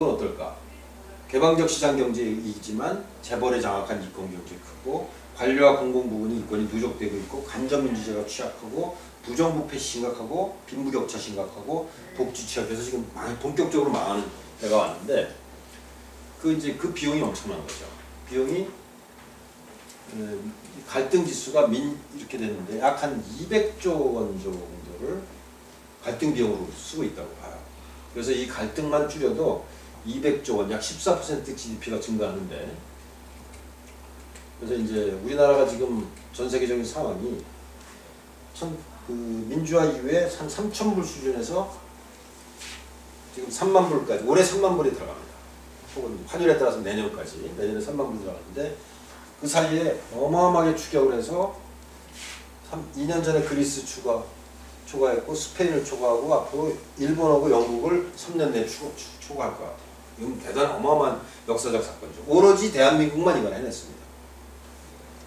어떨까? 개방적 시장 경제이지만 재벌의 장악한 이권 경제 크고 관료와 공공 부분이 이권이 누적되고 있고 간접민주제가 취약하고 부정부패 심각하고 빈부격차 심각하고 복지 취약해서 지금 본격적으로 망하는 때가 왔는데 이제 그 비용이 엄청난 거죠. 비용이 갈등 지수가 이렇게 되는데 약 한 200조 원 정도를 갈등 비용으로 쓰고 있다고 봐요. 그래서 이 갈등만 줄여도 200조 원, 약 14% GDP가 증가하는데, 그래서 이제 우리나라가 지금 전 세계적인 상황이 민주화 이후에 한 3,000불 수준에서 지금 3만 불까지, 올해 3만 불이 들어갑니다. 혹은 환율에 따라서 내년에 3만 불 들어가는데, 그 사이에 어마어마하게 추격을 해서 2년 전에 그리스 초과했고 스페인을 초과하고 앞으로 일본하고 영국을 3년 내에 초과할 것 같아요. 이건 대단한 어마어마한 역사적 사건이죠. 오로지 대한민국만 이걸 해냈습니다.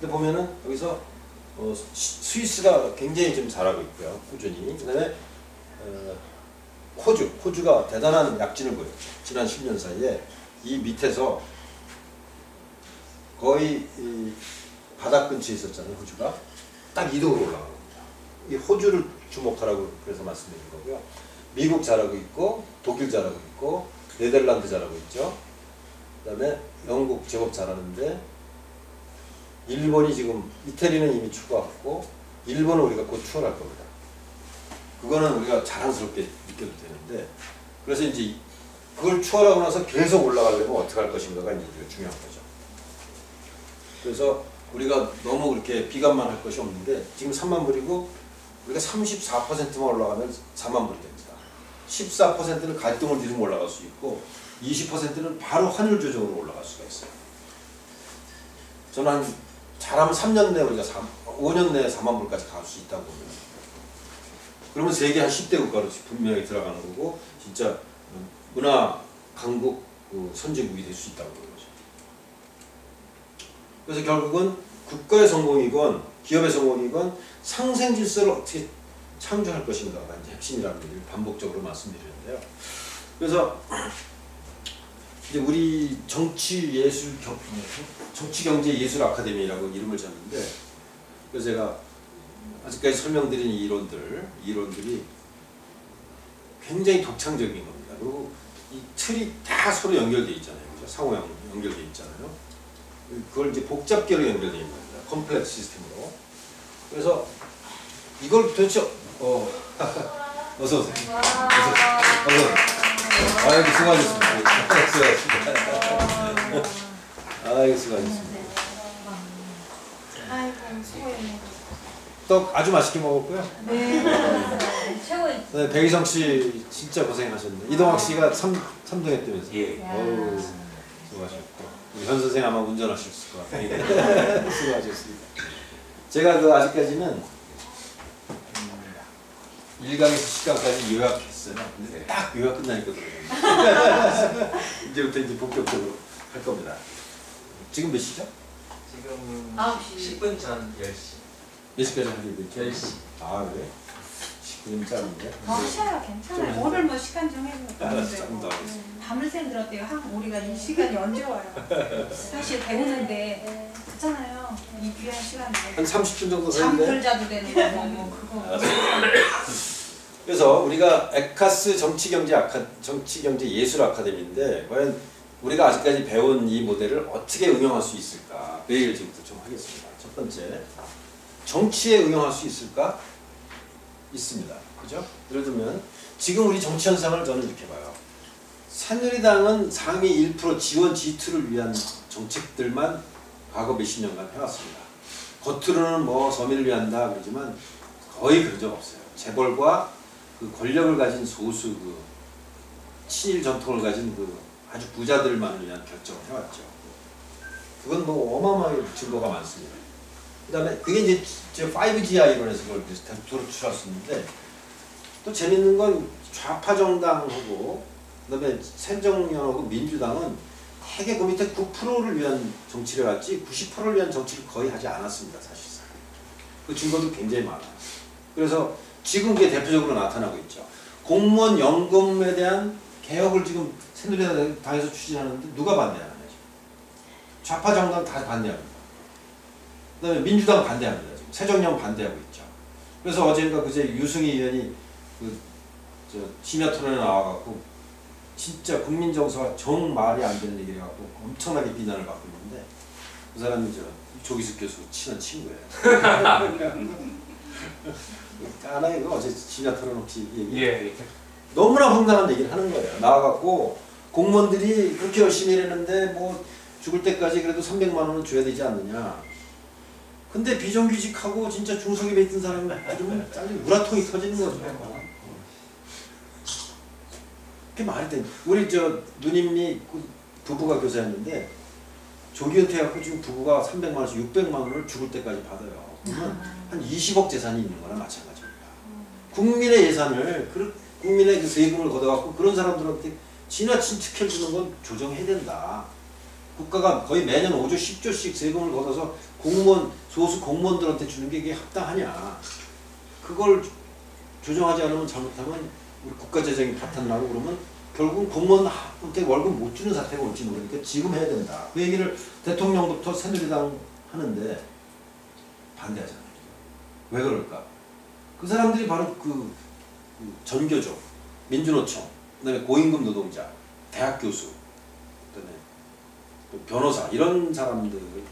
근데 보면은 여기서 스위스가 굉장히 좀 잘하고 있고요. 꾸준히. 그 다음에 호주가 대단한 약진을 보였죠. 지난 10년 사이에 이 밑에서 거의 이 바닥 근처에 있었잖아요. 호주가 딱 이동으로 올라간 겁니다. 이 호주를 주목하라고 그래서 말씀드린 거고요. 미국 잘하고 있고 독일 잘하고 있고 네덜란드 잘하고 있죠. 그 다음에 영국 제법 잘하는데 일본이 지금 이태리는 이미 추가했고 일본은 우리가 곧 추월할 겁니다. 그거는 우리가 자랑스럽게 느껴도 되는데, 그래서 이제 그걸 추월하고 나서 계속 올라가려면 어떻게 할 것인가가 이제 중요한 거죠. 그래서 우리가 너무 그렇게 비관만 할 것이 없는데 지금 3만 불이고 우리가 34%만 올라가면 4만 불이 됩니다. 14%는 갈등을 들이면 올라갈 수 있고 20%는 바로 환율 조정으로 올라갈 수가 있어요. 저는 잘하면 3년 내에 우리가 5년 내에 4만 불까지 갈 수 있다고 봅니다. 그러면 세계 한 10대 국가로 분명히 들어가는 거고 진짜 문화 강국 선진국이 될 수 있다고 보는 거죠. 그래서 결국은 국가의 성공이건 기업의 성공이건 상생 질서를 어떻게 창조할 것인가가 이제 핵심이라는 얘기를 반복적으로 말씀드리는데요. 그래서 이제 우리 정치경제예술 아카데미라고 이름을 졌는데, 그래서 제가 아직까지 설명드린 이론들이 굉장히 독창적인 겁니다. 그리고 이 틀이 다 서로 연결되어 있잖아요. 그죠? 상호 연결되어 있잖아요. 그걸 이제 복잡계로 연결되어 있는 겁니다. 컴플렉스 시스템으로. 그래서 이걸 도대체 어서 오세요. 아이고 수고하셨습니다. 아이고 수고하셨습니다. 아이고 수고했네. 떡 아주 맛있게 먹었고요. 네. 최고의. 네, 백이성 씨 진짜 고생하셨네. 이동학 씨가 3등 했다면서. 예. 어우, 수고하셨고. 우리 현 선생 아마 운전하실 것 같아요. 수고하셨습니다. 제가 아직까지는 1강에서 10강까지 요약했어요. 근데 딱 요약 끝나니까 들어요. 이제부터 이제 본격적으로 할 겁니다. 지금 몇 시죠? 지금 9시. 10분 전 10시. 몇 시까지 하려고 했죠? 10시. 아 그래? 10분 짜는데? 쉬어요. 괜찮아요. 오늘 뭐 시간 정해서 알았어, 조금 더 하겠습니다. 밤을 샌들었대요. 우리가 이 시간이 언제 와요? 사실 배우는데 그렇잖아요. 이 귀한 시간에 한 30분 정도 잠들 되는데? 자도 되는 거 뭐 그거. 그래서 우리가 에카스 정치경제예술 아카데미인데 과연 우리가 아직까지 배운 이 모델을 어떻게 응용할 수 있을까? 그 얘기를 지금부터 좀 하겠습니다. 첫 번째, 정치에 응용할 수 있을까? 있습니다. 그죠? 예를 들면 지금 우리 정치 현상을 저는 이렇게 봐요. 새누리당은 상위 1% 지원 G2를 위한 정책들만 과거 몇십 년간 해왔습니다. 겉으로는 뭐 서민을 위한다 그러지만 거의 그런 적 없어요. 재벌과 그 권력을 가진 소수 친일 전통을 가진 아주 부자들만을 위한 결정을 해왔죠. 그건 뭐 어마어마하게 증거가 많습니다. 그 다음에 그게 이제 5GI 이론에서 그걸 도출할 수 있는데, 또 재밌는 건 좌파 정당하고 그 다음에 새정연하고 민주당은 되게 그 밑에 9%를 위한 정치를 했지 90%를 위한 정치를 거의 하지 않았습니다. 사실상. 그 증거도 굉장히 많아요. 그래서 지금 그게 대표적으로 나타나고 있죠. 공무원 연금에 대한 개혁을 지금 새누리당에서 추진하는데 누가 반대하느냐. 좌파 정당 다 반대합니다. 그다음에 민주당 반대합니다. 지금 새정령 반대하고 있죠. 그래서 어젠가 그제 유승희 의원이 심야 토론에 나와갖고 진짜 국민 정서가 정 말이 안 되는 얘기를 해갖고 엄청나게 비난을 받고 있는데 그 사람이 조기숙 교수 친한 친구예요. 하나의 어제 심야 토론 혹시 얘기? 예. 너무나 황당한 얘기를 하는 거예요. 나와갖고 공무원들이 그렇게 열심히 일했는데 뭐 죽을 때까지 그래도 300만 원은 줘야 되지 않느냐. 근데 비정규직하고 진짜 중소기업에 있던 사람이 좀 짜증 우라통이 터지는 거죠. 그게 말이 돼. 우리 누님이 부부가 교사였는데 조기 은퇴해갖고 지금 부부가 300만 원씩 600만 원을 죽을 때까지 받아요. 그러면 한 20억 재산이 있는 거나 마찬가지입니다. 국민의 예산을 국민의 그 세금을 걷어갖고 그런 사람들한테 지나친 특혜를 주는 건 조정해야 된다. 국가가 거의 매년 5조 10조씩 세금을 걷어서 소수 공무원들한테 주는 게 이게 합당하냐. 그걸 조정하지 않으면 잘못하면 우리 국가 재정이 파탄나고 그러면 결국 공무원한테 월급 못 주는 사태가 올지 모르니까 지금 해야 된다. 그 얘기를 대통령부터 새누리당 하는데 반대하잖아요. 왜 그럴까? 그 사람들이 바로 그 전교조, 민주노총, 그다음에 고임금 노동자, 대학 교수, 그다음에 또 변호사 이런 사람들을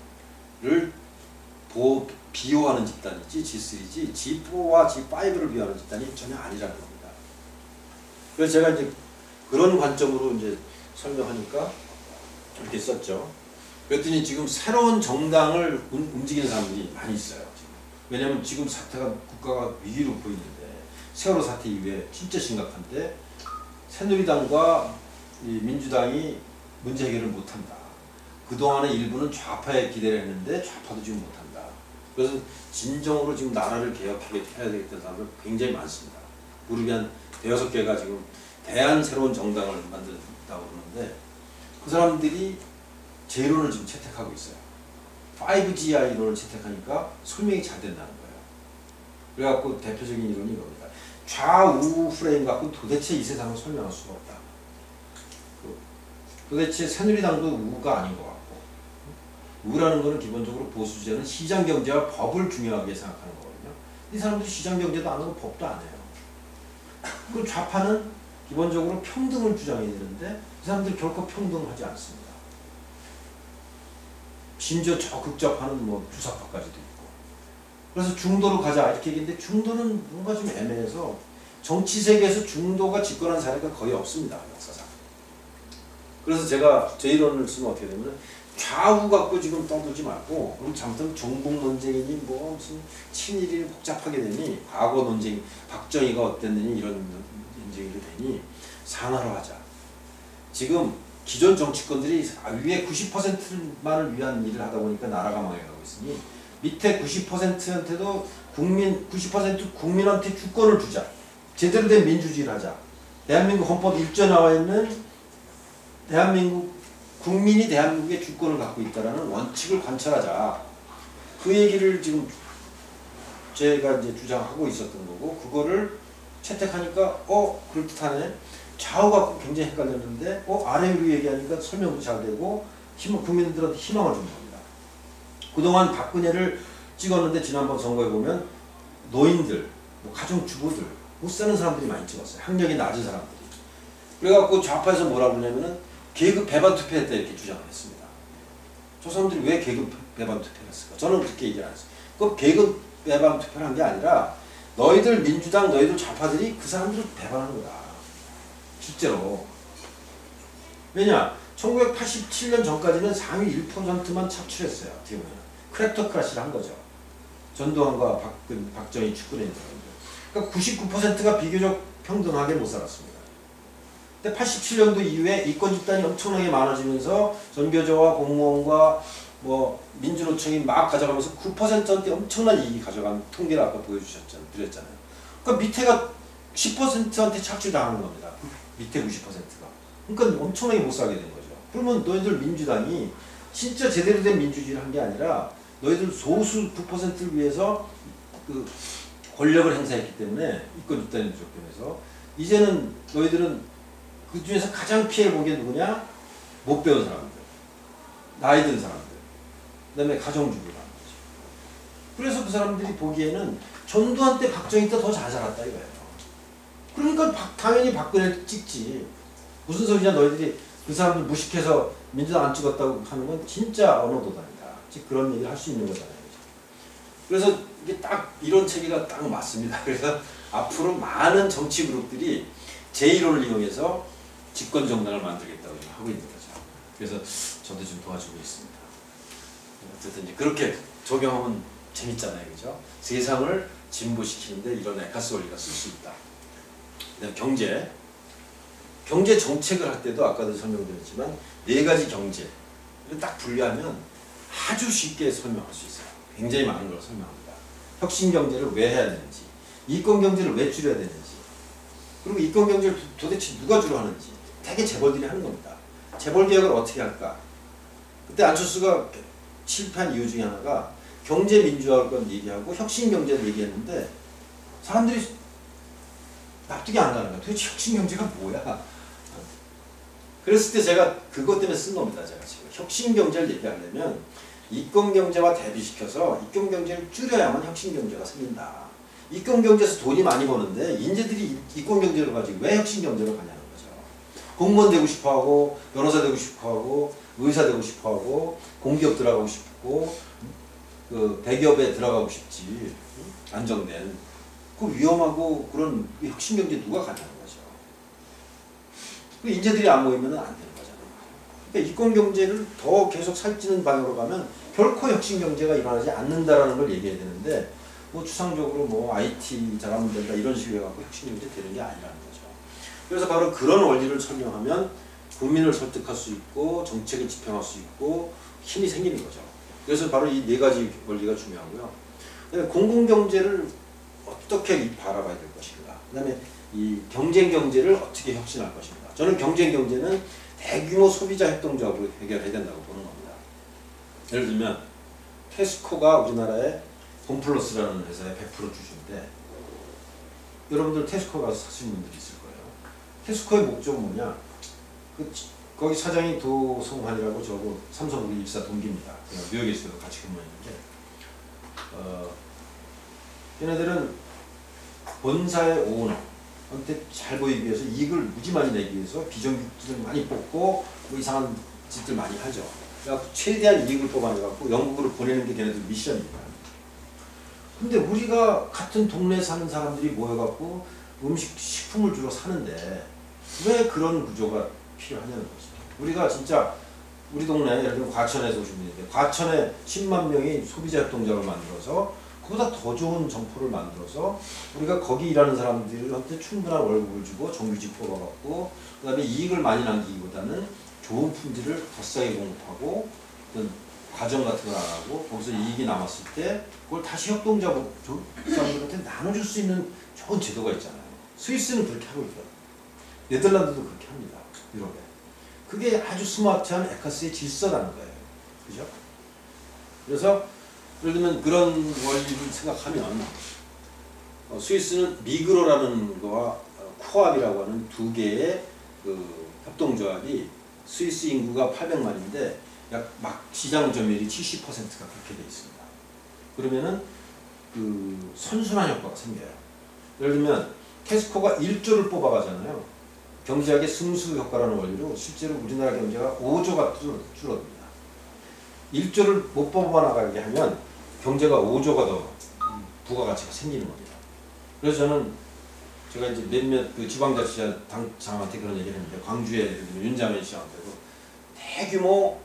비호하는 집단이지 G3지 G4와 G5를 비호하는 집단이 전혀 아니라는 겁니다. 그래서 제가 이제 그런 관점으로 이제 설명하니까 이렇게 썼죠. 그랬더니 지금 새로운 정당을 움직이는 사람들이 많이 있어요. 지금. 왜냐하면 지금 사태가 국가가 위기로 보이는데 세월호 사태 이후에 진짜 심각한데 새누리당과 민주당이 문제 해결을 못한다. 그동안의 일부는 좌파에 기대를 했는데 좌파도 지금 못한다. 그래서 진정으로 지금 나라를 개혁해야 되겠다는 사람들 굉장히 많습니다. 무릎이 한 5개가 지금 대한 새로운 정당을 만든다고 그러는데 그 사람들이 제 이론을 지금 채택하고 있어요. 5GI 이론을 채택하니까 설명이 잘 된다는 거예요. 그래갖고 대표적인 이론이 이겁니다. 좌우 프레임 갖고 도대체 이 세상을 설명할 수가 없다. 도대체 새누리당도 우가 아닌 것 같고 우라는 것은 기본적으로 보수 주제는 시장 경제와 법을 중요하게 생각하는 거거든요. 이 사람들이 시장 경제도 안 하고 법도 안 해요. 그 좌파는 기본적으로 평등을 주장해야 되는데 이 사람들이 결코 평등하지 않습니다. 심지어 적극적파는 주사파까지도 있고. 그래서 중도로 가자 이렇게 얘기했는데 중도는 뭔가 좀 애매해서 정치 세계에서 중도가 집권한 사례가 거의 없습니다. 역사상. 그래서 제가 제 이론을 쓰면 어떻게 되냐면 좌우 갖고 지금 떠들지 말고 우리 잘못하면 정복 논쟁이니 무슨 친일이 복잡하게 되니 과거 논쟁 박정희가 어땠느니 이런 논쟁이 되니 상하로 하자. 지금 기존 정치권들이 위에 90%만을 위한 일을 하다 보니까 나라가 망해가고 있으니 밑에 90%한테도 90% 국민한테 주권을 주자. 제대로 된 민주주의를 하자. 대한민국 헌법 1조에 나와 있는 국민이 대한민국의 주권을 갖고 있다라는 원칙을 관철하자. 그 얘기를 지금 제가 이제 주장하고 있었던 거고 그거를 채택하니까 그럴듯하네. 좌우 갖고 굉장히 헷갈렸는데 아래 위로 얘기하니까 설명도 잘 되고 국민들한테 희망을 주는 겁니다. 그동안 박근혜를 찍었는데 지난번 선거에 보면 노인들, 가정주부들, 못 사는 사람들이 많이 찍었어요. 학력이 낮은 사람들이. 그래갖고 좌파에서 뭐라 그러냐면은 계급 배반 투표했다 이렇게 주장을 했습니다. 저 사람들이 왜 계급 배반 투표를 했을까? 저는 그렇게 얘기를 안 했어요. 그 계급 배반 투표를 한 게 아니라 너희들 민주당, 너희들 좌파들이 그 사람들을 배반하는 거다. 실제로. 왜냐? 1987년 전까지는 상위 1%만 착출했어요. 어떻게 보면. 크랩토크라시를 한 거죠. 전두환과 박정희 축구連그러니까 99%가 비교적 평등하게 못 살았습니다. 근데 87년도 이후에 이권 집단이 엄청나게 많아지면서 전교조와 공무원과 민주노총이 막 가져가면서 9%한테 엄청난 이익이 가져간 통계를 아까 드렸잖아요. 그러니까 밑에가 10%한테 착취당하는 겁니다. 밑에 90%가. 그러니까 엄청나게 못 살게 된 거죠. 그러면 너희들 민주당이 진짜 제대로 된 민주주의를 한 게 아니라 너희들 소수 9%를 위해서 그 권력을 행사했기 때문에 이권 집단이 부족해서 이제는 너희들은 그 중에서 가장 피해 보게 누구냐? 못 배운 사람들, 나이 든 사람들, 그다음에 가정주부라는 거죠. 그래서 그 사람들이 보기에는 전두환 때 박정희 때 더 잘 살았다 이거예요. 그러니까 당연히 박근혜를 찍지. 무슨 소리냐 너희들이 그 사람들 무식해서 민주당 안 찍었다고 하는 건 진짜 언어도단이다. 즉 그런 얘기를 할 수 있는 거잖아요. 그래서 이게 딱 이런 체계가 딱 맞습니다. 그래서 앞으로 많은 정치 그룹들이 제 이론을 이용해서 집권 정당을 만들겠다고 하고 있는 거죠. 그래서 저도 좀 도와주고 있습니다. 어쨌든 이제 그렇게 적용하면 재밌잖아요, 그죠? 세상을 진보시키는데 이런 에카스 원리가 쓸 수 있다. 그다음 경제 정책을 할 때도 아까도 설명드렸지만 네 가지 경제를 딱 분류하면 아주 쉽게 설명할 수 있어요. 굉장히 많은 걸 설명합니다. 혁신 경제를 왜 해야 되는지, 이권 경제를 왜 줄여야 되는지, 그리고 이권 경제를 도대체 누가 주로 하는지 되게 재벌들이 하는 겁니다. 재벌 개혁을 어떻게 할까? 그때 안철수가 실패한 이유 중에 하나가 경제 민주화할 건 얘기하고 혁신 경제를 얘기했는데 사람들이 납득이 안 가는 거야. 도대체 혁신 경제가 뭐야? 그랬을 때 제가 그것 때문에 쓴 겁니다. 제가 지금 혁신 경제를 얘기하려면 이권 경제와 대비시켜서 이권 경제를 줄여야만 혁신 경제가 생긴다. 이권 경제에서 돈이 많이 버는데 인재들이 이권 경제를 가지고 왜 혁신 경제로 가냐는 거죠. 공무원 되고 싶어하고 변호사 되고 싶어하고 의사 되고 싶어하고 공기업 들어가고 싶고 그 대기업에 들어가고 싶지. 안정된 그 위험하고 그런 혁신 경제 누가 가냐는 거죠. 그 인재들이 안 모이면 안 되는 거잖아요. 그러니까 이권 경제를 더 계속 살찌는 방향으로 가면 결코 혁신 경제가 일어나지 않는다라는 걸 얘기해야 되는데 뭐 추상적으로 뭐 IT 잘하면 된다 이런 식으로 해갖고 혁신 경제 되는 게 아니라는 거죠. 그래서 바로 그런 원리를 설명하면 국민을 설득할 수 있고 정책을 집행할 수 있고 힘이 생기는 거죠. 그래서 바로 이 네 가지 원리가 중요하고요. 그다음에 공공경제를 어떻게 바라봐야 될 것인가. 그다음에 이 경쟁 경제를 어떻게 혁신할 것인가. 저는 경쟁 경제는 대규모 소비자 협동조합으로 해결해야 된다고 보는 겁니다. 예를 들면 테스코가 우리나라에 홈플러스라는 회사에 100% 주주인데 여러분들 테스코 가서 사신 분들이 있을 거예요. 테스코의 목적은 뭐냐? 거기 사장이 도성환이라고 저하고 삼성 우리 입사 동기입니다. 뉴욕에 있어도 같이 근무했는데 얘네들은 본사의 오너한테 잘 보이기 위해서 이익을 무지 많이 내기 위해서 비정규직을 많이 뽑고 뭐 이상한 짓들 많이 하죠. 그러니까 최대한 이익을 뽑아내갖고 영국으로 보내는 게 걔네들 미션입니다. 근데 우리가 같은 동네에 사는 사람들이 모여갖고 식품을 주로 사는데 왜 그런 구조가 필요하냐는 거죠. 우리가 진짜 우리 동네 예를 들면 과천에서 오신 분인데 과천에 10만 명이 소비자 협동조합을 만들어서 그보다 더 좋은 점포를 만들어서 우리가 거기 일하는 사람들한테 충분한 월급을 주고 정규직 뽑아갖고 그 다음에 이익을 많이 남기기보다는 좋은 품질을 더 싸게 공급하고 어떤 과정 같은 걸 안 하고 거기서 이익이 남았을 때 그걸 다시 협동조합 사람들한테 나눠줄 수 있는 좋은 제도가 있잖아요. 스위스는 그렇게 하고 있거든요. 네덜란드도 그렇게 합니다. 유럽에. 그게 아주 스마트한 에카스의 질서라는 거예요. 그죠? 그래서 예를 들면 그런 원리를 생각하면 스위스는 미그로라는 거와 코압이라고 하는 두 개의 그 협동조합이 스위스 인구가 800만인데 약 막 시장 점유율이 70%가 그렇게 돼 있습니다. 그러면은 그 선순환 효과가 생겨요. 예를 들면 테스코가 1조를 뽑아가잖아요. 경제학의 승수 효과라는 원리로 실제로 우리나라 경제가 5조가 줄어듭니다. 1조를 못 뽑아나가게 하면 경제가 5조가 더 부가가치가 생기는 겁니다. 그래서 저는 제가 이제 몇몇 그 지방자치장한테 그런 얘기를 했는데 광주에 윤자면 시장한테도 대규모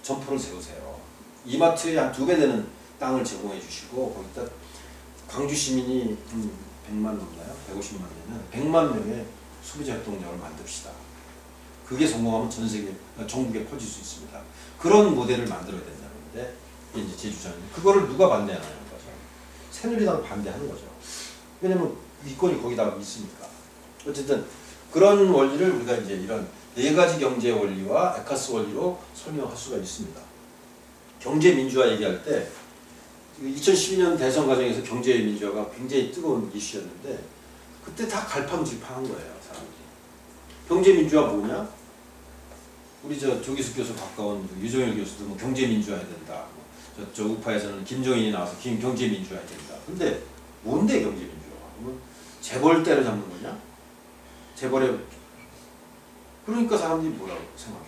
점포를 세우세요. 이마트에 한 2배 되는 땅을 제공해 주시고 거기다 광주 시민이 100만 넘나요? 150만 되면 100만 명의 소비자 협동조합을 만듭시다. 그게 성공하면 전 세계, 전국에 퍼질 수 있습니다. 그런 모델을 만들어야 된다는데 이제 제 주장입니다. 그거를 누가 반대하는 거죠? 새누리당 반대하는 거죠. 왜냐면 이권이 거기다 있으니까. 어쨌든 그런 원리를 우리가 이제 이런 네 가지 경제 원리와 에카스 원리로 설명할 수가 있습니다. 경제 민주화 얘기할 때 2012년 대선 과정에서 경제 민주화가 굉장히 뜨거운 이슈였는데 그때 다 갈팡질팡한 거예요, 사람들이. 경제민주화 뭐냐? 우리 조기숙 교수 가까운 유종일 교수도 뭐 경제민주화 해야 된다. 저 우파에서는 김종인이 나와서 경제민주화 해야 된다. 근데 뭔데 경제민주화? 그러면 재벌 때려잡는 거냐? 재벌에 그러니까 사람들이 뭐라고 생각해?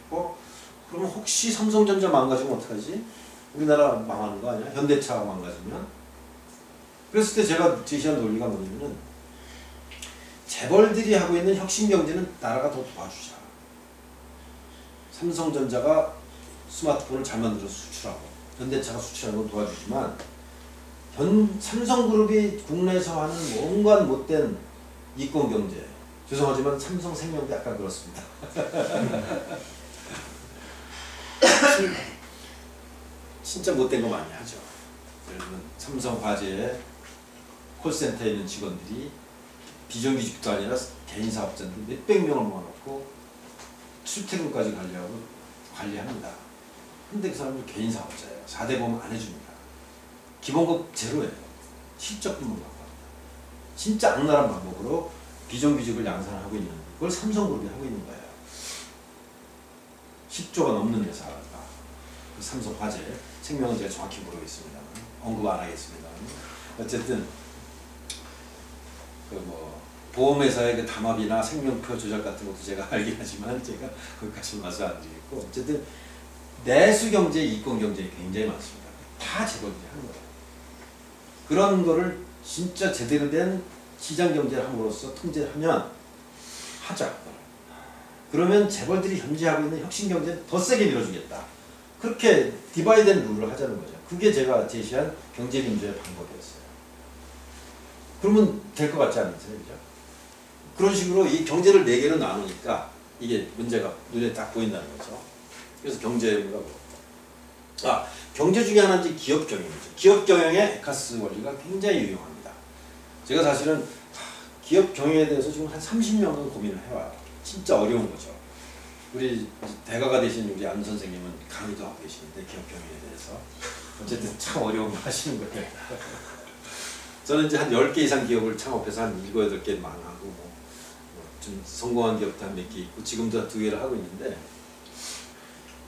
그러면 혹시 삼성전자 망가지면 어떡하지? 우리나라 망하는 거 아니야? 현대차가 망가지면? 그랬을 때 제가 제시한 논리가 뭐냐면은 재벌들이 하고 있는 혁신 경제는 나라가 더 도와주자. 삼성전자가 스마트폰을 잘 만들어서 수출하고 현대차가 수출하는 건 도와주지만 삼성그룹이 국내에서 하는 온갖 못된 이권경제, 죄송하지만 삼성생명도 약간 그렇습니다. 진짜 못된 거 많이 하죠. 예를 들면 삼성화재에 콜센터에 있는 직원들이 비정규직도 아니라 개인 사업자인데 몇백 명을 모아놓고 출퇴근까지 관리합니다. 근데 그 사람은 개인 사업자예요. 4대 보험 안 해줍니다. 기본급 제로예요. 실적금만 갖고 합니다. 진짜 악랄한 방법으로 비정규직을 양산하고 있는 걸 삼성그룹이 하고 있는 거예요. 10조가 넘는 회사가 그 삼성화재, 생명은 제가 정확히 모르겠습니다. 언급 안 하겠습니다. 어쨌든 그 뭐 보험회사의 그 담합이나 생명표 조작 같은 것도 제가 알긴 하지만 제가 거기까지 말씀 안 드리겠고, 어쨌든 내수경제, 이권경제에 굉장히 많습니다. 다 재벌들이 하는 거예요. 그런 거를 진짜 제대로 된 시장경제를 함으로써 통제를 하면 하자. 그러면 재벌들이 현재하고 있는 혁신경제는 더 세게 밀어주겠다. 그렇게 디바이드된 룰을 하자는 거죠. 그게 제가 제시한 경제민주의 방법이었어요. 그러면 될 것 같지 않으세요? 그죠? 그런 식으로 이 경제를 4개로 나누니까 이게 문제가 눈에 딱 보인다는 거죠. 그래서 경제라고. 경제 중에 하나는 기업경영이죠. 기업경영의 에카스 원리가 굉장히 유용합니다. 제가 사실은 기업경영에 대해서 지금 한 30년간 고민을 해와요. 진짜 어려운 거죠. 우리 대가가 되신 우리 안 선생님은 강의도 하고 계시는데 기업경영에 대해서 어쨌든 참 어려운 거 하시는 거예요. 저는 이제 한 10개 이상 기업을 창업해서 한 7, 8개 망하고 좀 성공한 기업도 한 몇 개 있고 지금도 2개를 하고 있는데,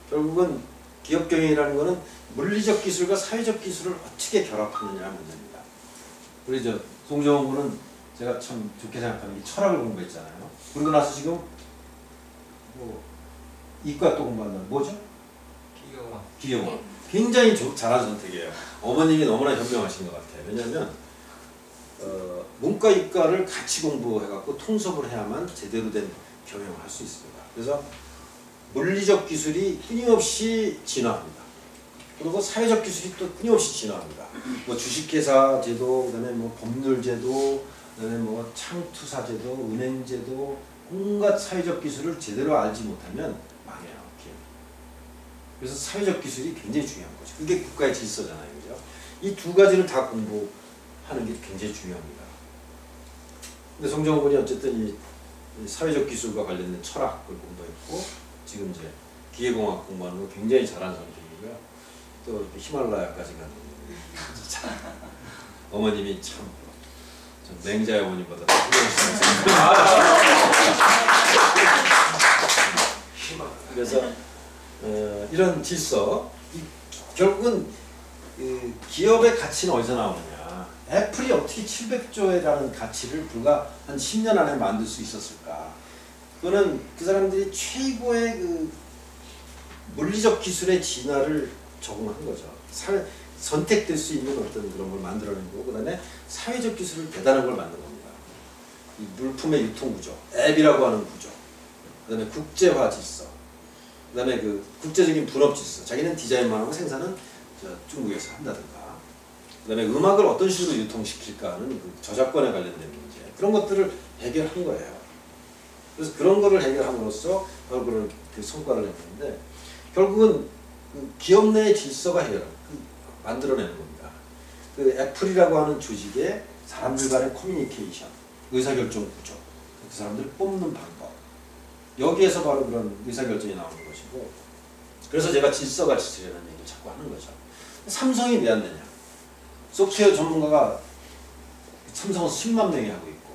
결국은 기업경영이라는 거는 물리적 기술과 사회적 기술을 어떻게 결합하느냐가 문제입니다. 우리 송정원 군은 제가 참 좋게 생각하는 게 철학을 공부했잖아요. 그러고 나서 지금 뭐 이과 또 공부한다. 뭐죠? 기계공학. 굉장히 잘한 선택이에요. 어머님이 너무나 현명하신 것 같아요. 왜냐하면 문과 이과를 같이 공부해갖고 통섭을 해야만 제대로 된 경영을 할 수 있습니다. 그래서 물리적 기술이 끊임없이 진화합니다. 그리고 사회적 기술이 또 끊임없이 진화합니다. 뭐 주식회사 제도, 그다음에 뭐 법률 제도, 그다음에 뭐 창투사 제도, 은행 제도, 온갖 사회적 기술을 제대로 알지 못하면 망해요. 그래서 사회적 기술이 굉장히 중요한 거죠. 그게 국가의 질서잖아요, 그죠? 이 2가지를 다 공부하는 게 굉장히 중요합니다. 근데 송정원 군이 어쨌든 이 사회적 기술과 관련된 철학을 공부했고, 지금 이제 기계공학 공부하는 거 굉장히 잘하는 성격이고요. 또 히말라야까지 가는 어머님이 참 맹자의 어머님보다 더 훌륭하신 그래서 이런 질서, 결국은 기업의 가치는 어디서 나오느냐. 애플이 어떻게 700조라는 가치를 불과 한 10년 안에 만들 수 있었을까. 그거는 그 사람들이 최고의 그 물리적 기술의 진화를 적응한 거죠. 선택될 수 있는 어떤 그런 걸 만들어낸 거고, 그 다음에 사회적 기술을 대단한 걸 만든 겁니다. 이 물품의 유통 구조, 앱이라고 하는 구조, 그 다음에 국제화 질서, 그 다음에 그 국제적인 분업 질서, 자기는 디자인만 하고 생산은 중국에서 한다든가, 그 다음에 음악을 어떤 식으로 유통시킬까 하는 그 저작권에 관련된 문제, 그런 것들을 해결한 거예요. 그래서 그런 거를 해결함으로써 바로 그런 그 성과를 냈는데, 결국은 그 기업 내의 질서가 만들어내는 겁니다. 그 애플이라고 하는 조직의 사람들 간의 커뮤니케이션, 의사결정 구조, 그 사람들을 뽑는 방법, 여기에서 바로 그런 의사결정이 나오는 것이고, 그래서 제가 질서 가치라는 얘기를 자꾸 하는 거죠. 삼성이 왜 안 되냐? 소프트웨어 전문가가 삼성은 10만 명이 하고 있고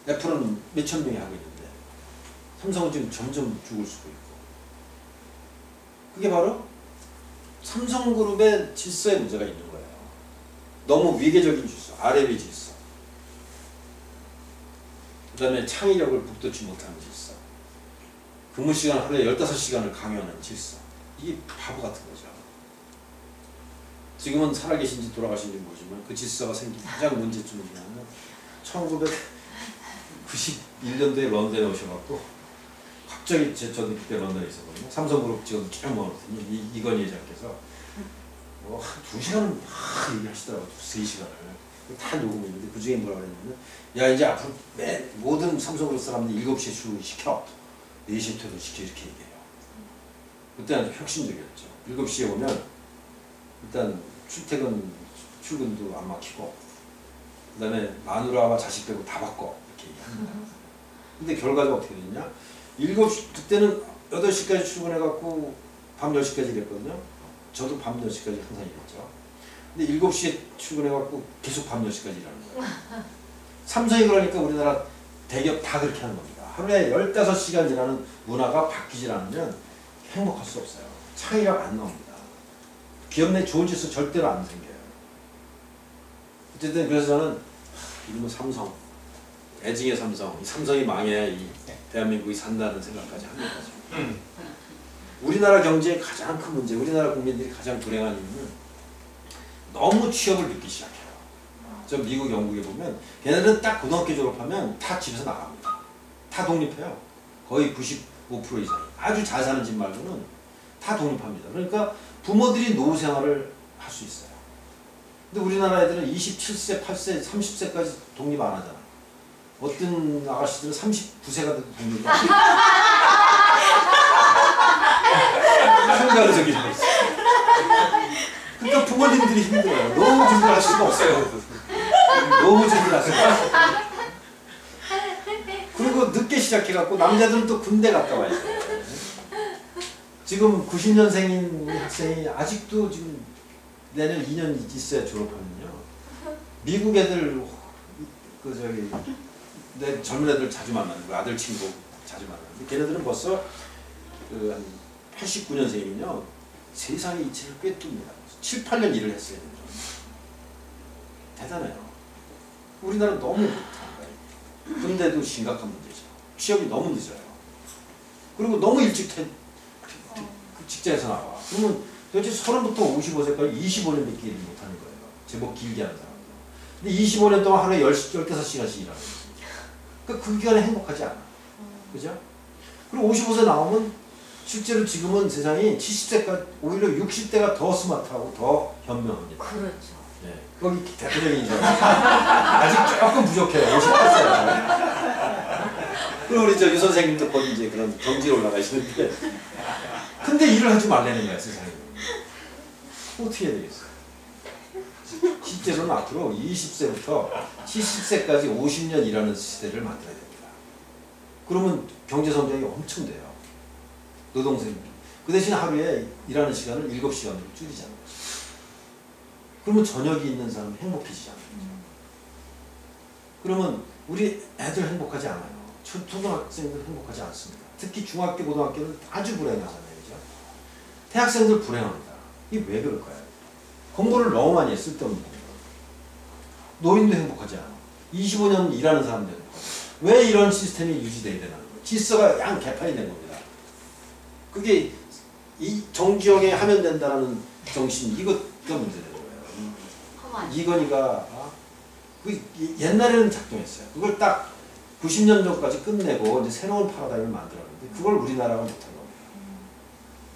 애플은 몇천 명이 하고 있는데 삼성은 지금 점점 죽을 수도 있고. 그게 바로 삼성그룹의 질서에 문제가 있는 거예요. 너무 위계적인 질서, 아래위 질서. 그 다음에 창의력을 북돋지 못하는 질서. 근무시간 하루에 15시간을 강요하는 질서. 이게 바보 같은 거죠. 지금은 살아계신지 돌아가신지 모르지만 그 질서가 생긴 가장 문제점이 뭐냐면 1991년도에 런던에 오셔갖고 갑자기 저도 그때 런던에 있었거든요. 삼성그룹 직원 쭉 모았더니 이건희 회장께서 뭐 한 2시간은 막 얘기하시더라고요. 3시간을. 다 녹음했는데 그 중에 뭐라고 그랬냐면 야 이제 앞으로 모든 삼성그룹 사람들 7시에 출근시켜 4시에 퇴근시켜 이렇게 얘기해요. 그때는 혁신적이었죠. 7시에 오면 일단 출근도 안 막히고 그 다음에 마누라와 자식 빼고 다 바꿔 이렇게 얘기합니다. 근데 결과가 어떻게 됐냐? 7시 그때는 8시까지 출근해갖고 밤 10시까지 일했거든요. 저도 밤 10시까지 항상 일했죠. 근데 7시에 출근해갖고 계속 밤 10시까지 일하는 거예요. 삼성이 그러니까 우리나라 대기업 다 그렇게 하는 겁니다. 하루에 15시간 일하는 문화가 바뀌질 않으면 행복할 수 없어요. 창의력 안 나옵니다. 기업 내 좋은 짓은 절대로 안 생겨요. 어쨌든 그래서 저는 이름은 삼성, 애증의 삼성, 이 삼성이 망해야 이 대한민국이 산다는 생각까지 합니다. 우리나라 경제의 가장 큰 문제, 우리나라 국민들이 가장 불행한 이유는 너무 취업을 늦기 시작해요. 저 미국, 영국에 보면 걔네들은 딱 고등학교 졸업하면 다 집에서 나갑니다. 다 독립해요. 거의 95% 이상이. 아주 잘 사는 집 말고는 다 독립합니다. 그러니까 부모들이 노후 생활을 할 수 있어요. 근데 우리나라 애들은 27세, 8세, 30세까지 독립 안 하잖아. 어떤 아가씨들은 39세가 돼도 독립을 안 해요. 한가르적이라고 있어요. 그러니까 부모님들이 힘들어요. 노후 준비를 할 수가 없어요. 노후 준비를 할 수가 없어요. 그리고 늦게 시작해갖고 남자들은 또 군대 갔다 와야 돼요. 지금 90년생인 학생이 아직도 지금 내년 2년 있어야 졸업하면요. 미국 애들 내 젊은 애들 자주 만나는 거야. 아들 친구 자주 만나는데 걔네들은 벌써 한 89년생이면요. 세상의 이치를 꿰뚫습니다. 7, 8년 일을 했어야 됩니다. 대단해요. 우리나라는 너무 못한 거예요. 근데도 심각한 문제죠. 취업이 너무 늦어요. 그리고 너무 일찍 직장에서 나와. 그러면 도대체 30부터 55세까지 25년밖에 일을 못하는 거예요. 제법 길게 하는 사람들. 근데 25년 동안 하루에 15시간씩 일하는 거예요. 그러니까 그 기간에 행복하지 않아. 그죠? 그리고 55세 나오면 실제로 지금은 세상이 70세까지 오히려 60대가 더 스마트하고 더 현명합니다. 그렇죠. 네. 거기 대표적인 인정. 아직 조금 부족해요. 58세라. 그리고 우리 유 선생님도 거기 이제 그런 경지에 올라가시는데 근데 일을 하지 말라는 거야, 세상에. 어떻게 해야 되겠어요? 실제로는 앞으로 20세부터 70세까지 50년 일하는 시대를 만들어야 됩니다. 그러면 경제 성장이 엄청 돼요. 노동생. 그 대신 하루에 일하는 시간을 7시간으로 줄이자는 거죠. 그러면 저녁이 있는 사람은 행복해지잖아요. 그러면 우리 애들 행복하지 않아요. 초등학생들 행복하지 않습니다. 특히 중학교, 고등학교는 아주 불행하잖아요. 그죠? 대학생들 불행합니다. 이게 왜 그럴까요? 공부를 너무 많이 했을 쓸데없는 공부. 노인도 행복하지 않아. 25년 일하는 사람도 행복하지. 왜 이런 시스템이 유지돼야 되는 거예요? 질서가 양 개판이 된 겁니다. 그게 이 정지역에 하면 된다는 정신, 이것도 문제되는 거예요. 이건희가 그 옛날에는 작동했어요. 그걸 딱 90년 전까지 끝내고 이제 새로운 파라다임을 만들었는데 그걸 우리나라가 못한 겁니다.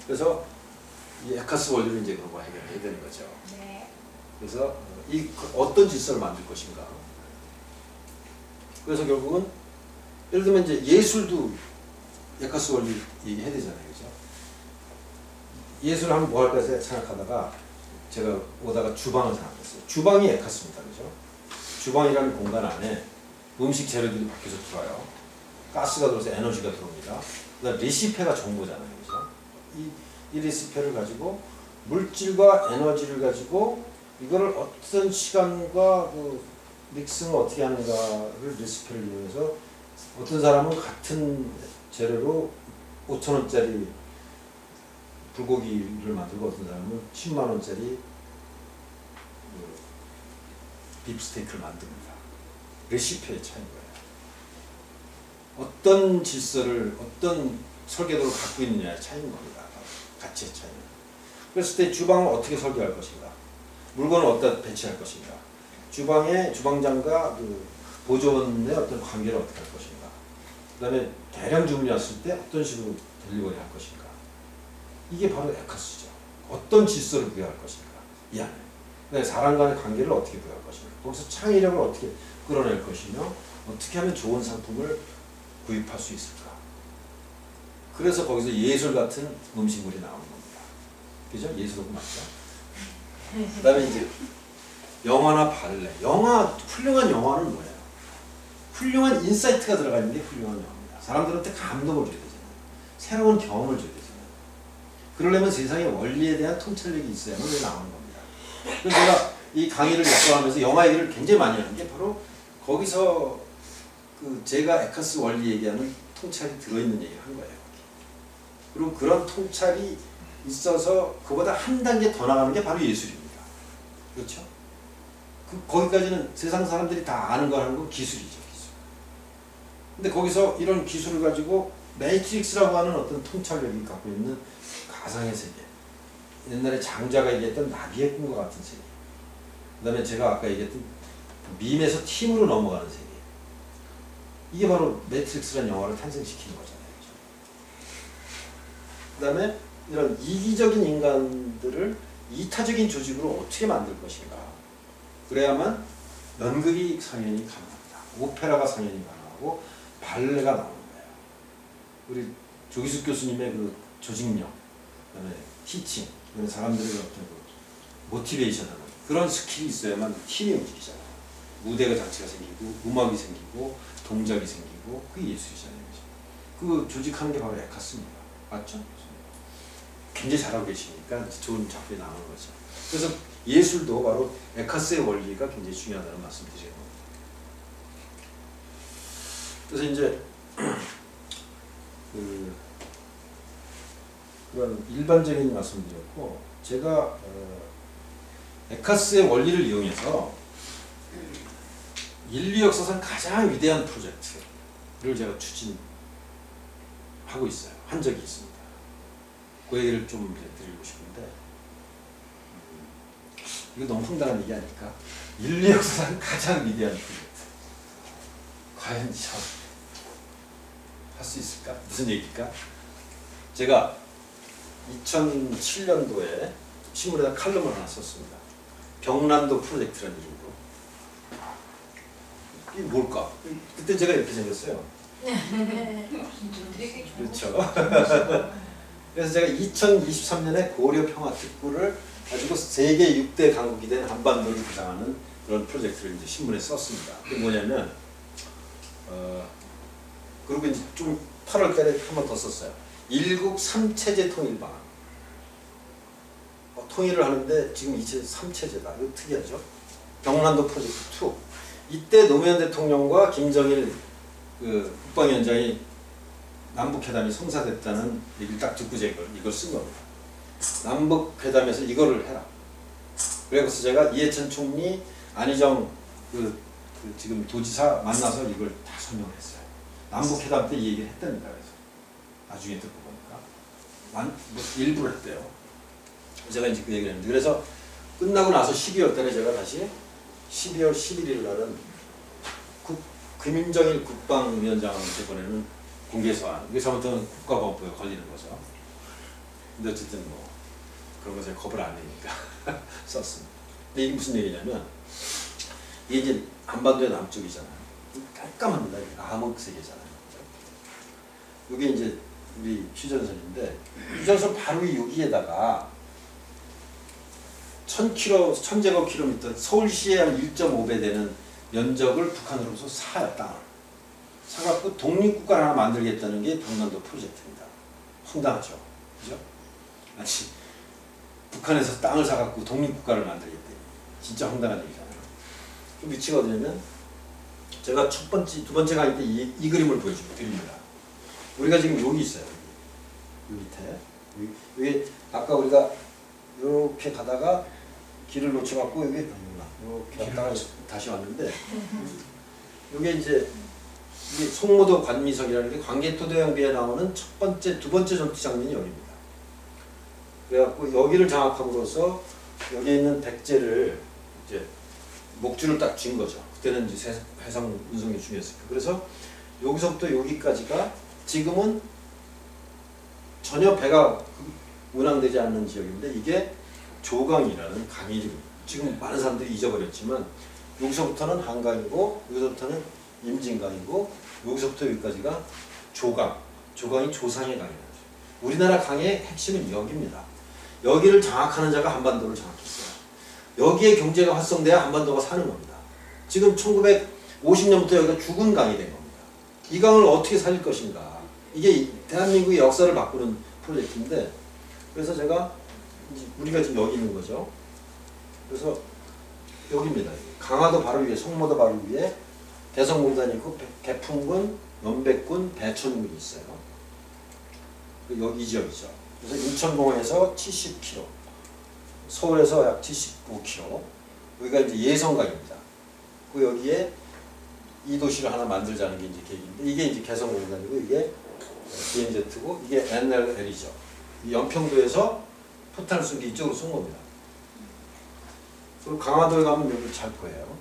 그래서 이 에카스 원리를 이제 그런 거 해결해야 되는 거죠. 네. 그래서 이 어떤 질서를 만들 것인가. 그래서 결국은 예를 들면 이제 예술도 에카스 원리 얘기해야 되잖아요, 그죠? 예술 하면 뭐 할까 생각하다가 제가 오다가 주방을 생각했어요. 주방이 에카스입니다, 그죠? 주방이라는 공간 안에 음식 재료들이 밖에서 들어와요. 가스가 들어서 에너지가 들어옵니다. 그다음 레시피가 정보잖아요, 그죠? 이 레시피를 가지고 물질과 에너지를 가지고 이거를 어떤 시간과 그 믹싱을 어떻게 하는가를 레시피를 이용해서 어떤 사람은 같은 재료로 5,000원짜리 불고기를 만들고 어떤 사람은 10만 원짜리 빕스테이크를 만듭니다. 레시피의 차이인 거예요. 어떤 질서를 어떤 설계도를 갖고 있느냐의 차이인 겁니다. 가치의 차이는. 그랬을 때 주방을 어떻게 설계할 것인가, 물건을 어디다 배치할 것인가, 주방장과 그 보조원의 어떤 관계를 어떻게 할 것인가, 그 다음에 대량 주문이 왔을 때 어떤 식으로 딜리버리 할 것인가, 이게 바로 에카스죠. 어떤 질서를 부여할 것인가, 이 안에. 그다음에 사람 간의 관계를 어떻게 부여할 것인가, 거기서 창의력을 어떻게 끌어낼 것이며 어떻게 하면 좋은 상품을 구입할 수 있을까. 그래서 거기서 예술 같은 음식물이 나오는 겁니다. 그죠? 예술은 맞죠? 그 다음에 이제 영화나 발레. 훌륭한 영화는 뭐예요? 훌륭한 인사이트가 들어가 있는 게 훌륭한 영화입니다. 사람들한테 감동을 줘야 되잖아요. 새로운 경험을 줘야 되잖아요. 그러려면 세상의 원리에 대한 통찰력이 있어야만 나오는 겁니다. 그래서 제가 이 강의를 역사하면서 영화 얘기를 굉장히 많이 하는 게 바로 거기서 그 제가 에카스 원리 얘기하는 통찰이 들어있는 얘기를 한 거예요. 그리고 그런 통찰이 있어서 그보다 한 단계 더 나가는 게 바로 예술입니다. 그렇죠? 거기까지는 세상 사람들이 다 아는 거 하는 건 기술이죠. 기술. 근데 거기서 이런 기술을 가지고 매트릭스라고 하는 어떤 통찰력이 갖고 있는 가상의 세계, 옛날에 장자가 얘기했던 나비의 꿈과 같은 세계, 그 다음에 제가 아까 얘기했던 밈에서 팀으로 넘어가는 세계, 이게 바로 매트릭스라는 영화를 탄생시키는 거잖아요. 그 다음에 이런 이기적인 인간들을 이타적인 조직으로 어떻게 만들 것인가. 그래야만 연극이 상연히 가능합니다. 오페라가 상연히 가능하고 발레가 나오는 거예요. 우리 조기숙 교수님의 그 조직력, 그다음에 티칭, 그다음에 사람들의 어떤 그 모티베이션하는 그런 스킬이 있어야만 팀이 움직이잖아요. 무대가 자체가 생기고 음악이 생기고 동작이 생기고 그게 예술이잖아요. 그 조직하는 게 바로 에카스입니다. 맞죠? 굉장히 잘하고 계시니까 좋은 작품이 나오는 거죠. 그래서 예술도 바로 에카스의 원리가 굉장히 중요하다는 말씀드리는 겁니다. 그래서 이제 그런 일반적인 말씀드렸고, 제가 에카스의 원리를 이용해서 인류 역사상 가장 위대한 프로젝트를 제가 추진하고 있어요. 한 적이 있습니다. 그 얘기를 좀 드리고 싶은데, 이거 너무 황당한 얘기 아닐까? 인류 역사상 가장 위대한 프로젝트. 과연 할 수 있을까? 무슨 얘기일까? 제가 2007년도에 신문에다 칼럼을 하나 썼습니다. 경란도 프로젝트라는 이름으로. 이게 뭘까? 그때 제가 이렇게 생겼어요. 그렇죠. 그래서 제가 2023년에 고려 평화특구를 가지고 세계 6대 강국이 된 한반도를 구상하는 그런 프로젝트를 이제 신문에 썼습니다. 그게 뭐냐면, 그리고 이제 좀 8월달에 한 번 더 썼어요. 일국 3체제 통일 방안. 통일을 하는데 지금 이제 3체제다. 이거 특이하죠? 경란도 프로젝트 2. 이때 노무현 대통령과 김정일 그 국방위원장이 남북회담이 성사됐다는 얘기를 딱 듣고 제가 이걸 쓴 겁니다. 남북회담에서 이거를 해라. 그래서 제가 이해찬 총리, 안희정 지금 도지사 만나서 이걸 다 설명을 했어요. 남북회담 때 이 얘기를 했답니다. 그래서 나중에 듣고 보니까 뭐 일부러 했대요. 제가 이제 그 얘기를 했는데, 그래서 끝나고 나서 12월 달에 제가 다시 12월 11일 날은 김정일 국방위원장한테 보내는 공개서한, 이게 잘못하면 국가보안법에 걸리는 거죠. 근데 어쨌든 뭐 그런 거 제가 겁을 안 내니까 썼습니다. 근데 이게 무슨 얘기냐면, 이게 이제 한반도의 남쪽이잖아요. 깜깜합니다. 암흑색이잖아요. 이게 이제 우리 휴전선인데, 휴전선 바로 여기에다가 1000제곱킬로미터, 서울시의 한 1.5배 되는 면적을 북한으로부터 사요. 땅을 사갖고 독립국가를 하나 만들겠다는 게 경란도 프로젝트입니다. 황당하죠, 그죠? 아니, 북한에서 땅을 사갖고 독립국가를 만들겠대. 진짜 황당한 얘기잖아요. 그 위치가 어디냐면, 제가 두 번째 강의 때 이 그림을 보여드립니다. 우리가 지금 여기 있어요. 여기 밑에. 여기 아까 우리가 이렇게 가다가 길을 놓쳐갖고 여기 이렇게 갔다가 다시 왔는데 이게 이제 이게 송모도 관미석이라는 게 광개토대왕비에 나오는 첫 번째, 두 번째 전투 장면이 여기입니다. 그래갖고 여기를 장악함으로써 여기에 있는 백제를 이제 목줄을 딱 쥔 거죠. 그때는 이제 해상 운송이 중요했으니까. 그래서 여기서부터 여기까지가 지금은 전혀 배가 운항되지 않는 지역인데 이게 조강이라는 강이 이름입니다. 지금 많은 사람들이 잊어버렸지만 여기서부터는 한강이고 여기서부터는 임진강이고 여기서부터 여기까지가 조강. 조강이 조상의 강이라는 거죠. 우리나라 강의 핵심은 여기입니다. 여기를 장악하는 자가 한반도를 장악했어요. 여기에 경제가 활성돼야 한반도가 사는 겁니다. 지금 1950년부터 여기가 죽은 강이 된 겁니다. 이 강을 어떻게 살릴 것인가. 이게 대한민국의 역사를 바꾸는 프로젝트인데 그래서 제가 우리가 지금 여기 있는 거죠. 그래서 여기입니다. 강화도 바로 위에, 송모도 바로 위에 대성공단이 있고 개풍군, 연백군, 배천군이 있어요. 여기 이 지역이죠. 그래서 인천공항에서 70km, 서울에서 약 75km. 여기가 이제 예성강입니다. 그 여기에 이 도시를 하나 만들자는 게 이제 계획인데 이게 이제 개성공단이고 이게 BNZ고 이게 NLL이죠. 이 연평도에서 포탄을 쏜 게 이쪽으로 쏜 겁니다. 그리고 강화도에 가면 여기 잘 보여요.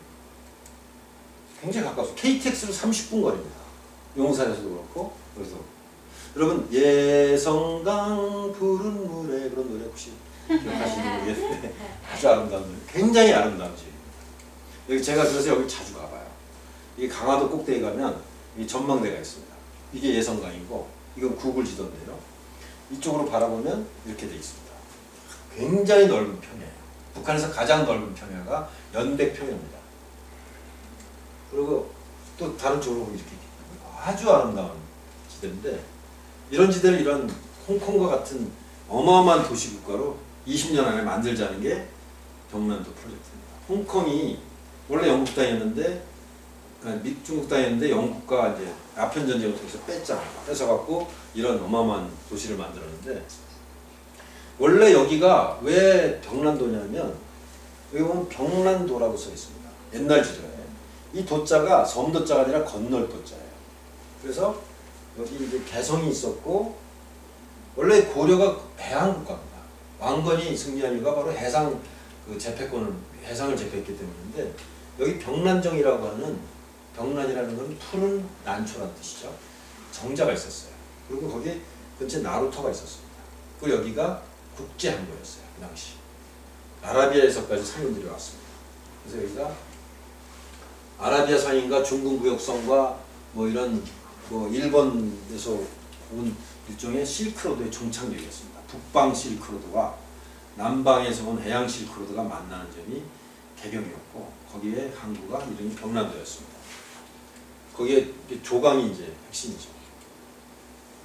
굉장히 가까워서 KTX로 30분 거리입니다. 용산에서도 그렇고 그래서 여러분 예성강 푸른 물에 그런 노래 혹시 기억하시는지 모르겠는데 아주 아름다운 노래. 굉장히 아름다운 지역. 여기 제가 그래서 여기 자주 가봐요. 이게 강화도 꼭대기 가면 이 전망대가 있습니다. 이게 예성강이고 이건 구글 지도인데요. 이쪽으로 바라보면 이렇게 돼 있습니다. 굉장히 넓은 평야예요. 북한에서 가장 넓은 평야가 연백평야입니다. 그리고 또 다른 쪽으로 이렇게 아주 아름다운 지대인데 이런 지대를 이런 홍콩과 같은 어마어마한 도시국가로 20년 안에 만들자는 게 경남도 프로젝트입니다. 홍콩이 원래 영국 땅이었는데 중국 땅이었는데 영국과 이제 아편 전쟁을 통해서 뺐잖아요. 뺏어갖고 이런 어마어마한 도시를 만들었는데 원래 여기가 왜 병란도냐면 여기 보면 병란도라고 써 있습니다. 옛날 지도에 이 도자가 섬도자가 아니라 건널 도자예요. 그래서 여기 이제 개성이 있었고 원래 고려가 해항국가입니다. 왕건이 승리한 이유가 바로 해상 그 제패권을 해상을 제패했기 때문인데 여기 병란정이라고 하는 병란이라는 건 푸른 난초라는 뜻이죠. 정자가 있었어요. 그리고 거기 근처에 나루터가 있었습니다. 그리고 여기가 국제항구였어요. 그 당시 아라비아에서까지 상인들이 왔습니다. 그래서 여기가 아라비아 상인과 중국 무역선과 뭐 이런 뭐 일본에서 온 일종의 실크로드의 종착역이었습니다. 북방 실크로드와 남방에서 온 해양 실크로드가 만나는 점이 개경이었고 거기에 항구가 이름이 병란도였습니다. 거기에 조강이 이제 핵심이죠.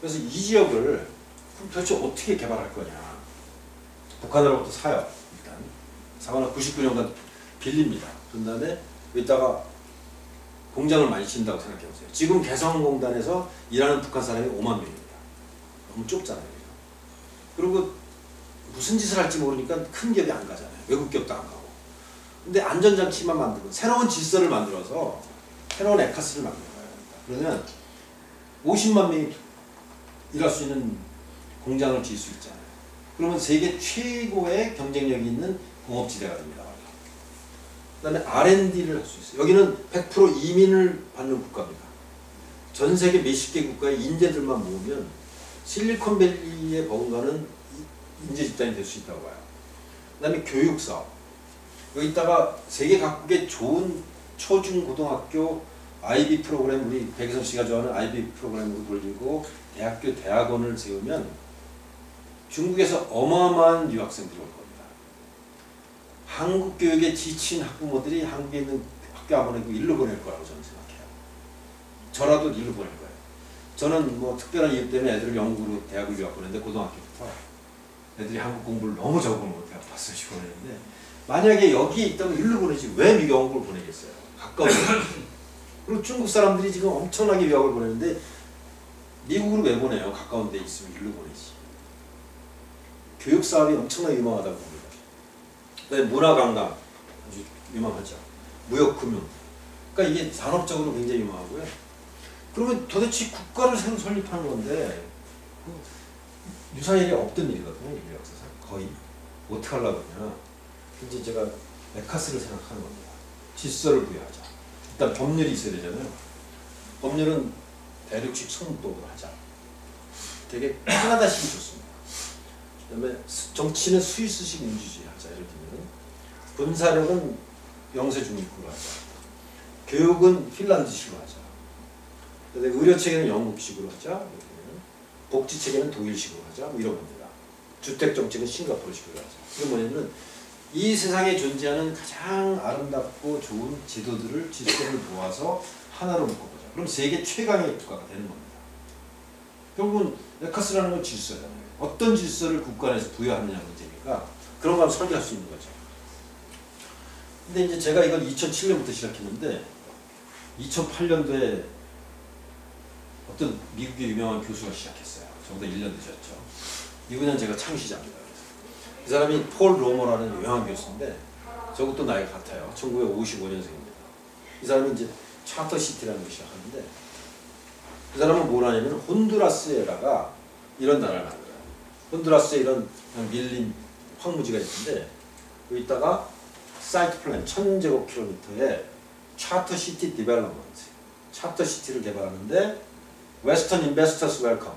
그래서 이 지역을 도대체 어떻게 개발할 거냐. 북한으로부터 사요. 일단 사거나 99년간 빌립니다. 그런 다음에 여기다가 공장을 많이 짓는다고 생각해보세요. 지금 개성공단에서 일하는 북한 사람이 5만 명입니다. 너무 좁잖아요. 그리고 무슨 짓을 할지 모르니까 큰 기업이 안 가잖아요. 외국 기업도 안 가고. 근데 안전장치만 만들고 새로운 질서를 만들어서 새로운 에카스를 만들어야 합니다. 그러면 50만 명이 일할 수 있는 공장을 지을 수 있잖아요. 그러면 세계 최고의 경쟁력이 있는 공업지대가 됩니다. 그 다음에 R&D를 할 수 있어요. 여기는 100% 이민을 받는 국가입니다. 전 세계 몇십 개 국가의 인재들만 모으면 실리콘밸리의 버금가는 인재 집단이 될 수 있다고 봐요. 그 다음에 교육사업. 여기다가 세계 각국의 좋은 초중고등학교 IB 프로그램, 우리 백이섭 씨가 좋아하는 IB 프로그램으로 돌리고 대학교, 대학원을 세우면 중국에서 어마어마한 유학생들이 올 겁니다. 한국 교육에 지친 학부모들이 한국에 있는 학교 안 보내고 일로 보낼 거라고 저는 생각해요. 저라도 일로 보낼 거예요. 저는 뭐 특별한 이유 때문에 애들을 영국으로 대학을 유학 보냈는데 고등학교부터 애들이 한국 공부를 너무 적응을 못해요. 봤어요. 보내는데 만약에 여기에 있다면 일로 보내지 왜 미국을 보내겠어요? 가까워요. 그리고 중국 사람들이 지금 엄청나게 유학을 보내는데 미국으로 왜 보내요? 가까운 데 있으면 일로 보내지. 교육 사업이 엄청나게 유망하다고 봅니다. 그다음에 문화관광 아주 유망하죠. 무역금융. 그러니까 이게 산업적으로 굉장히 유망하고요. 그러면 도대체 국가를 새로 설립하는 건데 유사일이 없던 일이거든요. 인류 역사상 거의. 어떻게 하려고 그러냐. 이제 제가 메카스를 생각하는 겁니다. 질서를 부여하자. 일단 법률이 있어야 되잖아요. 법률은 대륙식 성목도로 하자. 되게 캐나다식이 좋습니다. 그다음에 정치는 스위스식 민주주의 하자. 예를 들면 군사력은 영세 중립국으로 하자. 교육은 핀란드식으로 하자. 그다음에 의료 체계는 영국식으로 하자. 예를 들면 복지 체계는 독일식으로 하자. 뭐 이런 겁니다. 주택 정책은 싱가포르식으로 하자. 이건 뭐냐면 이 세상에 존재하는 가장 아름답고 좋은 제도들을 질서를 모아서 하나로 묶어보자. 그럼 세계 최강의 국가가 되는 겁니다. 결국은 에카스라는 건 질서잖아요. 어떤 질서를 국가 내에서 부여하느냐 문제니까 그런 거 하면 설계할 수 있는 거죠. 근데 이제 제가 이걸 2007년부터 시작했는데 2008년도에 어떤 미국의 유명한 교수가 시작했어요. 저보다 1년 늦었죠. 이분은 제가 창시자입니다. 이 사람이 폴 로머라는 유명한 교수인데 저것도 나이가 같아요. 1955년생입니다. 이 사람이 이제 차터시티라는 걸 시작하는데 그 사람은 뭘 하냐면 혼두라스에다가 이런 나라를 만들어요. 혼두라스에 이런 밀린 황무지가 있는데 여기다가 사이트 플랜 1000제곱킬로미터의 차터시티 디벨롭먼트 차터시티를 개발하는데 웨스턴 인베스터스 웰컴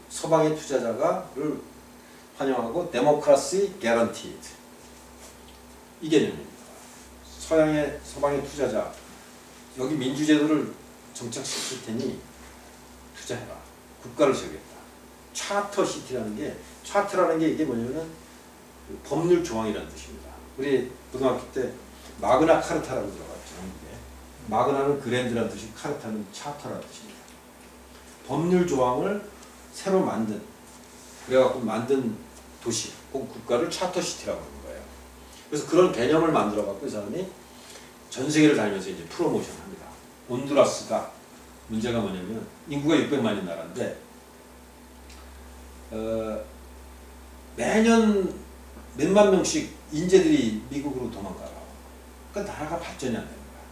서방의 투자자가를 환영하고 데모크라시 개런티드 이 개념입니다. 서방의 투자자 여기 민주제도를 정착시킬 테니 투자해라. 국가를 세우겠다. 차터시티라는 게 차트라는 게 이게 뭐냐면 그 법률 조항이라는 뜻입니다. 우리 고등학교 때 마그나 카르타라고 들어갔죠. 한국에. 마그나는 그랜드라는 뜻이고 카르타는 차터라는 뜻입니다. 법률 조항을 새로 만든 그래갖고 만든 도시 혹은 국가를 차터시티라고 하는 거예요. 그래서 그런 개념을 만들어갖고 이 사람이 전 세계를 다니면서 이제 프로모션을 합니다. 온두라스가 문제가 뭐냐면 인구가 600만인 나라인데 매년 몇만 명씩 인재들이 미국으로 도망가요. 그러니까 나라가 발전이 안 되는 거야.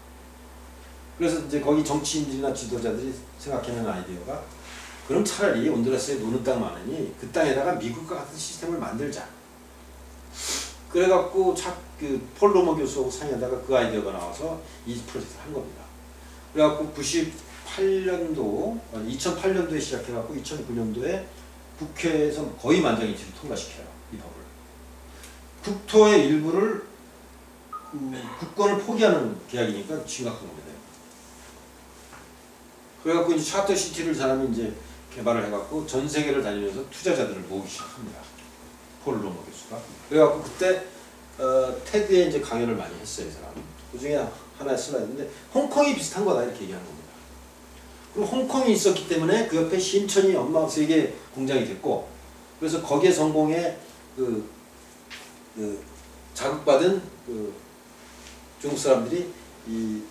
그래서 이제 거기 정치인들이나 지도자들이 생각해낸 아이디어가 그럼 차라리 온두라스에 노는 땅 많으니 그 땅에다가 미국과 같은 시스템을 만들자. 그래갖고 폴 로머 교수하고 상의하다가 그 아이디어가 나와서 이 프로젝트를 한 겁니다. 그래갖고 2008년도에 시작해갖고 2009년도에 국회에서 거의 만장일치로 통과시켜요. 이 법을. 국토의 일부를 국권을 포기하는 계약이니까 심각한 겁니다. 그래갖고 이제 차터시티를 사람이 이제 개발을 해갖고 전 세계를 다니면서 투자자들을 모으기 시작합니다. 폴 로머 교수가. 그래갖고 그때 테드에 이제 강연을 많이 했어요, 이 사람. 그 중에 하나의 슬라이드인데 홍콩이 비슷한 거다 이렇게 얘기하는 겁니다. 그리고 홍콩이 있었기 때문에 그 옆에 신천이 엄마 세계 공장이 됐고, 그래서 거기에 성공해 그 자극받은 그 중국 사람들이 이